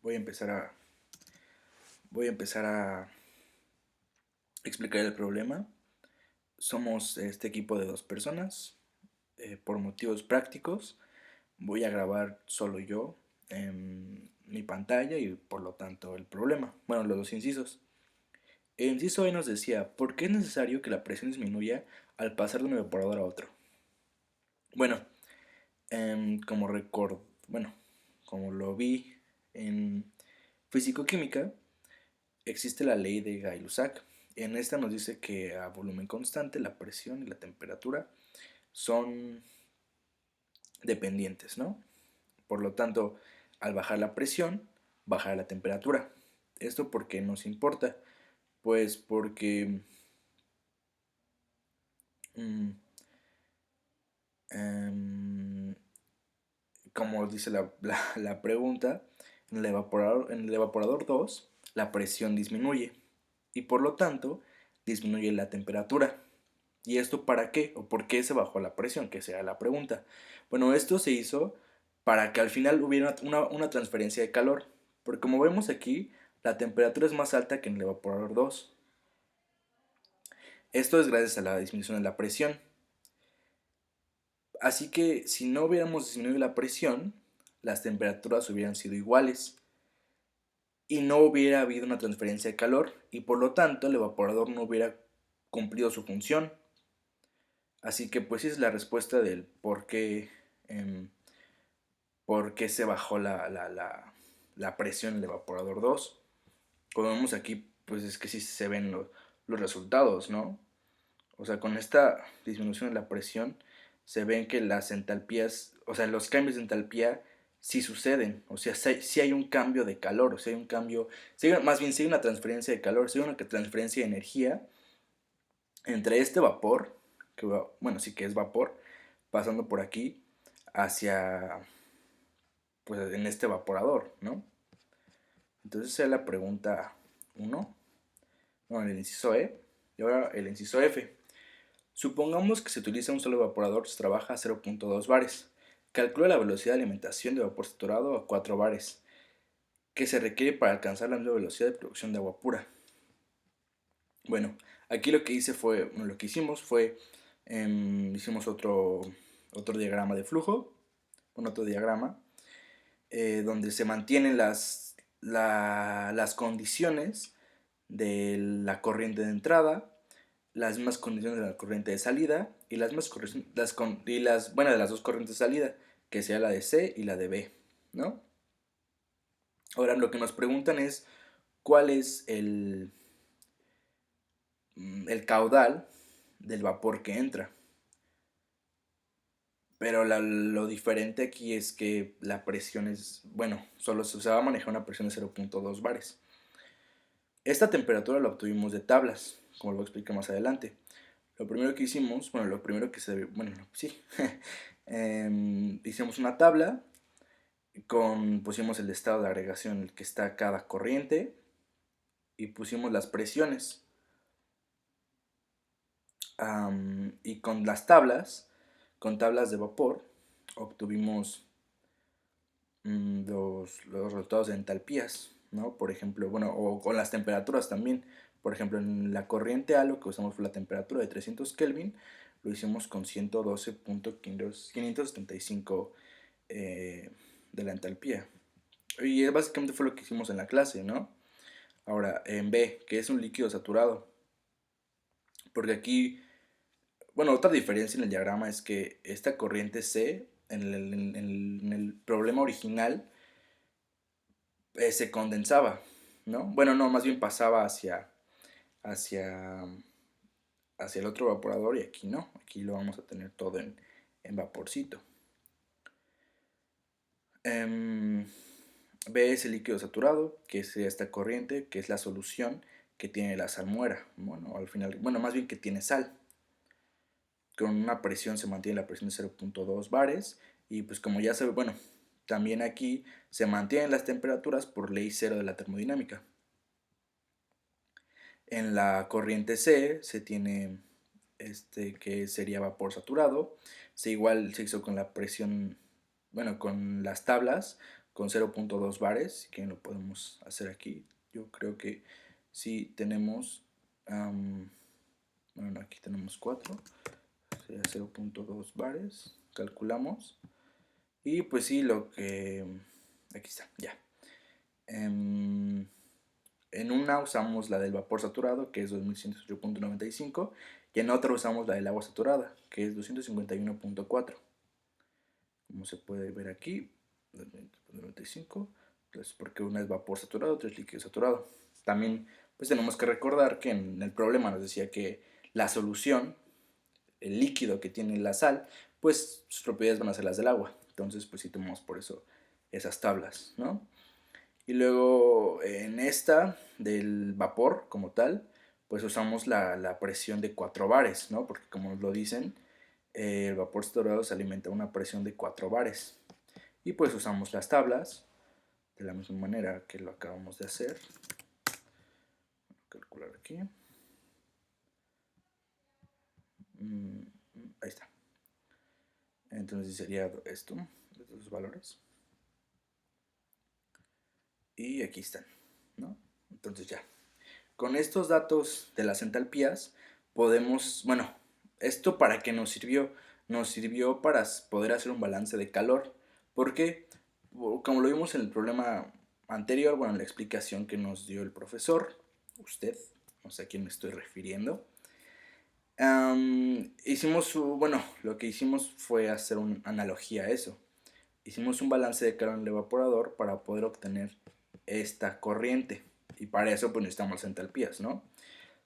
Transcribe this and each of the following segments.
voy a empezar a, voy a empezar a explicar el problema. Somos este equipo de dos personas. Por motivos prácticos, voy a grabar solo yo en mi pantalla y por lo tanto el problema. Bueno, los dos incisos. El inciso E nos decía, ¿por qué es necesario que la presión disminuya al pasar de un evaporador a otro? Bueno, como bueno, como lo vi en físico-química, existe la ley de Gay-Lussac. En esta nos dice que a volumen constante la presión y la temperatura son dependientes, ¿no? Por lo tanto, al bajar la presión, bajar la temperatura. ¿Esto por qué nos importa? Pues porque, mm, em, como dice la pregunta, en el evaporador 2 la presión disminuye y por lo tanto disminuye la temperatura. ¿Y esto para qué? ¿O por qué se bajó la presión? Que sea la pregunta. Bueno, esto se hizo para que al final hubiera una transferencia de calor. Porque como vemos aquí, la temperatura es más alta que en el evaporador 2. Esto es gracias a la disminución de la presión. Así que si no hubiéramos disminuido la presión, las temperaturas hubieran sido iguales. Y no hubiera habido una transferencia de calor. Y por lo tanto el evaporador no hubiera cumplido su función. Así que pues esa es la respuesta del em, por qué se bajó la presión del evaporador 2. Como vemos aquí, pues es que sí se ven los resultados, ¿no? O sea, con esta disminución de la presión se ven que las entalpías, o sea, los cambios de entalpía sí suceden. O sea, sí hay un cambio de calor, o sea, hay un cambio, más bien sí hay una transferencia de calor, sí hay una transferencia de energía entre este vapor, que bueno, sí que es vapor, pasando por aquí hacia, pues en este evaporador, ¿no? Entonces esa es la pregunta 1, bueno, el inciso E, y ahora el inciso F. Supongamos que se utiliza un solo evaporador que trabaja a 0.2 bares. Calcula la velocidad de alimentación de vapor saturado a 4 bares, que se requiere para alcanzar la misma velocidad de producción de agua pura. Bueno, aquí lo que hice fue, bueno, lo que hicimos fue, hicimos otro diagrama de flujo, otro diagrama, donde se mantienen las condiciones de la corriente de entrada, las mismas condiciones de la corriente de salida y bueno, de las dos corrientes de salida, que sea la de C y la de B, ¿no? Ahora lo que nos preguntan es cuál es el caudal del vapor que entra. Pero lo diferente aquí es que la presión es, bueno, solo se va a manejar una presión de 0.2 bares. Esta temperatura la obtuvimos de tablas, como lo explico más adelante. Lo primero que hicimos, bueno, lo primero que se, bueno, sí, hicimos una tabla pusimos el estado de agregación en el que está cada corriente y pusimos las presiones. Y con tablas de vapor, obtuvimos los resultados de entalpías, ¿no? Por ejemplo, bueno, o con las temperaturas también. Por ejemplo, en la corriente A lo que usamos fue la temperatura de 300 Kelvin, lo hicimos con 112.575 de la entalpía. Y básicamente fue lo que hicimos en la clase, ¿no? Ahora, en B, que es un líquido saturado. Porque aquí, bueno, otra diferencia en el diagrama es que esta corriente C, en el problema original, se condensaba, ¿no? Bueno, no, más bien pasaba hacia, hacia el otro evaporador y aquí no. Aquí lo vamos a tener todo en vaporcito. B es el líquido saturado, que es esta corriente, que es la solución que tiene la salmuera. Bueno, al final, bueno, más bien que tiene sal. Con una presión se mantiene la presión de 0.2 bares y pues como ya se ve, bueno, también aquí se mantienen las temperaturas por ley cero de la termodinámica. En la corriente C se tiene que sería vapor saturado. Igual se hizo con la presión, bueno, con las tablas, con 0.2 bares, que lo podemos hacer aquí. Yo creo que si tenemos, bueno, aquí tenemos 4, sería 0.2 bares, calculamos. Y pues sí, lo que, aquí está, ya. En una usamos la del vapor saturado, que es 2108.95, y en otra usamos la del agua saturada, que es 251.4. Como se puede ver aquí, 95, pues porque una es vapor saturado, otra es líquido saturado. También pues tenemos que recordar que en el problema nos decía que la solución, el líquido que tiene la sal, pues sus propiedades van a ser las del agua. Entonces pues sí tomamos por eso esas tablas, ¿no? Y luego en esta del vapor como tal, pues usamos la presión de 4 bares, ¿no? Porque como nos lo dicen, el vapor saturado se alimenta a una presión de 4 bares. Y pues usamos las tablas de la misma manera que lo acabamos de hacer. Voy a calcular aquí. Ahí está. Entonces sería esto, estos valores. Y aquí están, ¿no? Entonces ya. Con estos datos de las entalpías podemos, bueno, ¿esto para qué nos sirvió? Nos sirvió para poder hacer un balance de calor. Porque, como lo vimos en el problema anterior, bueno, la explicación que nos dio el profesor, usted, no sé a quién me estoy refiriendo, bueno, lo que hicimos fue hacer una analogía a eso. Hicimos un balance de calor en el evaporador para poder obtener esta corriente. Y para eso pues necesitamos entalpías, ¿no?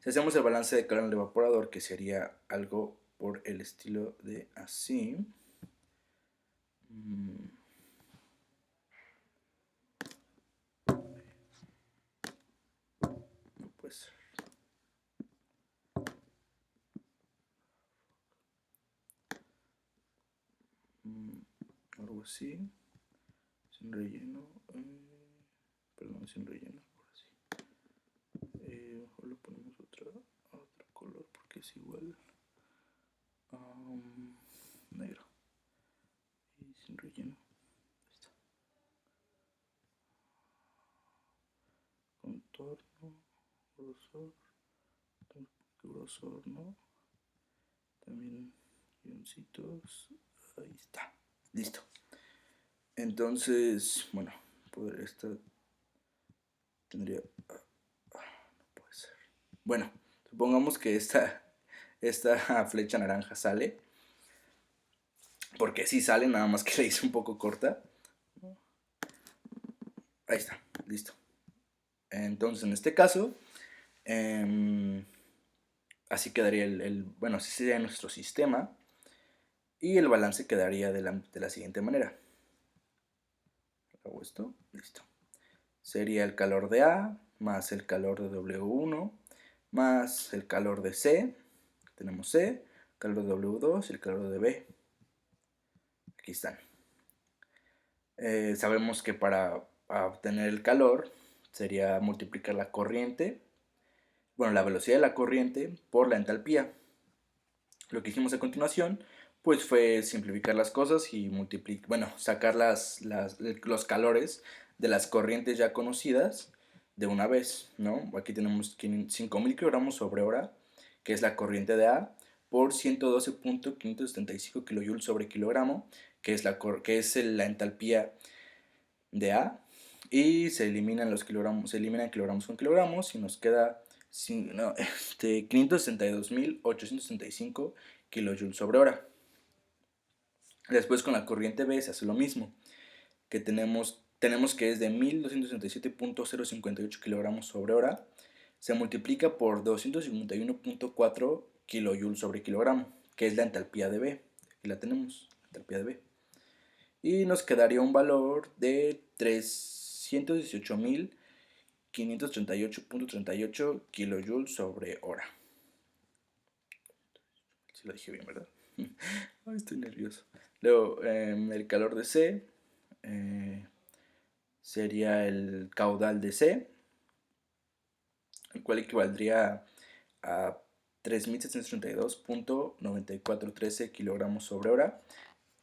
Si hacemos el balance de calor en el evaporador, que sería algo por el estilo de así. No puede ser. Algo así. Sin relleno. Perdón, sin relleno. Ahora sí. Mejor le ponemos otro color porque es igual. Negro. Y sin relleno. Ahí está. Contorno. Grosor. Grosor, ¿no? También guioncitos. Ahí está. Listo. Entonces, bueno, poder esta tendría. No puede ser. Bueno, supongamos que esta flecha naranja sale. Porque sí sale, nada más que la hice un poco corta. Ahí está, listo. Entonces, en este caso, así quedaría bueno, así sería nuestro sistema. Y el balance quedaría de la siguiente manera. Hago esto, listo. Sería el calor de A más el calor de W1 más el calor de C. Tenemos C, el calor de W2 y el calor de B. Aquí están. Sabemos que para obtener el calor sería multiplicar la corriente, bueno, la velocidad de la corriente por la entalpía. Lo que hicimos a continuación pues fue simplificar las cosas y sacar los calores de las corrientes ya conocidas de una vez, ¿no? Aquí tenemos 5000 kilogramos sobre hora, que es la corriente de A, por 112.575 kilojoules sobre kilogramo, que es la entalpía de A, y se eliminan kilogramos con kilogramos y nos queda 562.865 kilojoules sobre hora. Después con la corriente B se hace lo mismo, que tenemos que es de 1267.058 kilogramos sobre hora, se multiplica por 251.4 kilojoules sobre kilogramo, que es la entalpía de B. Aquí la tenemos, entalpía de B. Y nos quedaría un valor de 318.538.38 kilojoules sobre hora. Si lo dije bien, ¿verdad? Ay, estoy nervioso. Luego, el calor de C sería el caudal de C, el cual equivaldría a 3.732.9413 kilogramos sobre hora.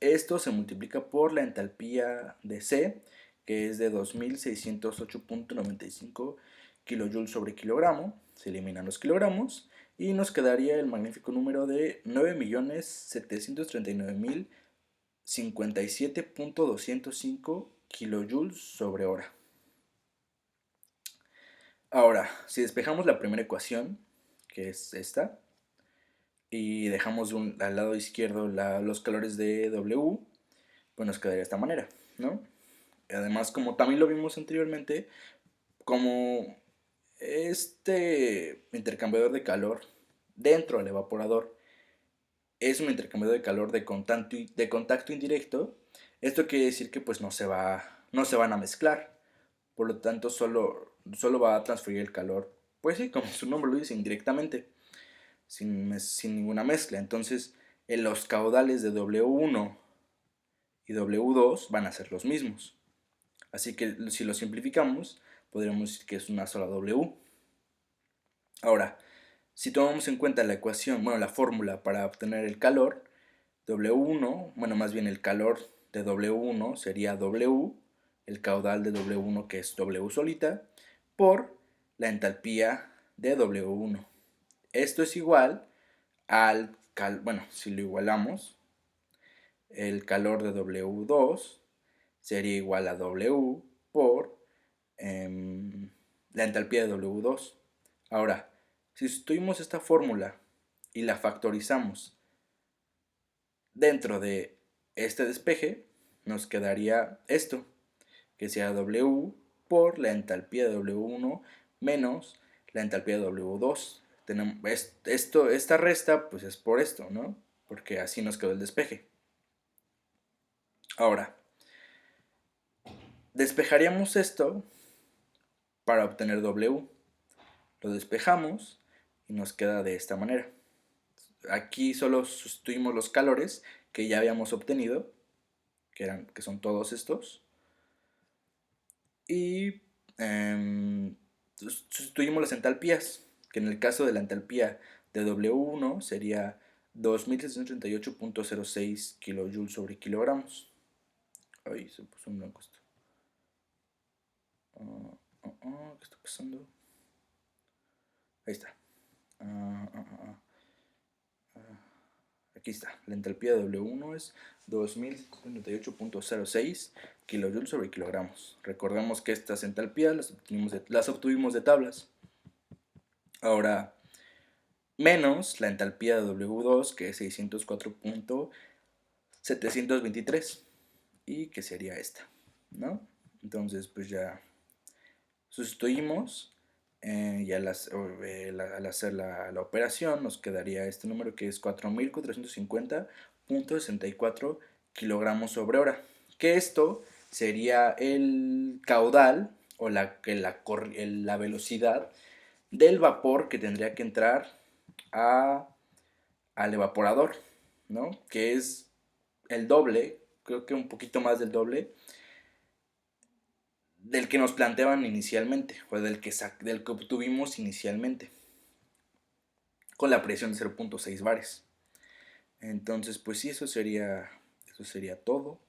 Esto se multiplica por la entalpía de C, que es de 2608.95 kilojoules sobre kilogramo. Se eliminan los kilogramos y nos quedaría el magnífico número de 9.739.057.205 kilojoules sobre hora. Ahora, si despejamos la primera ecuación, que es esta, y dejamos al lado izquierdo los calores de W, pues nos quedaría de esta manera, ¿no? Además, como también lo vimos anteriormente, como este intercambiador de calor dentro del evaporador es un intercambiador de calor de contacto indirecto, esto quiere decir que pues no se van a mezclar, por lo tanto solo va a transferir el calor, pues sí, como su nombre lo dice, indirectamente, sin ninguna mezcla. Entonces los caudales de W1 y W2 van a ser los mismos. Así que si lo simplificamos, podríamos decir que es una sola W. Ahora, si tomamos en cuenta la ecuación, bueno, la fórmula para obtener el calor, W1, bueno, más bien el calor de W1 sería W, el caudal de W1 que es W solita, por la entalpía de W1. Esto es igual al, bueno, si lo igualamos, el calor de W2 sería igual a W por la entalpía de W2. Ahora, si sustituimos esta fórmula y la factorizamos dentro de este despeje, nos quedaría esto, que sea W por la entalpía de W1 menos la entalpía de W2. Esta resta pues es por esto, ¿no? Porque así nos quedó el despeje. Ahora, despejaríamos esto para obtener W. Lo despejamos y nos queda de esta manera. Aquí solo sustituimos los calores que ya habíamos obtenido, que son todos estos, y sustituimos las entalpías, que en el caso de la entalpía de W1 sería 2638.06 kilojoules sobre kilogramos. Ay, se puso un blanco esto. ¿Qué está pasando? Ahí está. Aquí está. La entalpía de W1 es 2098.06 kilojoules sobre kilogramos. Recordemos que estas entalpías las obtuvimos de tablas. Ahora, menos la entalpía de W2, que es 604.723, y que sería esta, ¿no? Entonces, pues ya sustituimos y al hacer la operación nos quedaría este número que es 4.450.64 kilogramos sobre hora, que esto sería el caudal o la velocidad del vapor que tendría que entrar al evaporador, ¿no? Que es el doble, creo que un poquito más del doble del que nos planteaban inicialmente, o del que obtuvimos inicialmente, con la presión de 0.6 bares. Entonces, pues sí, eso sería todo.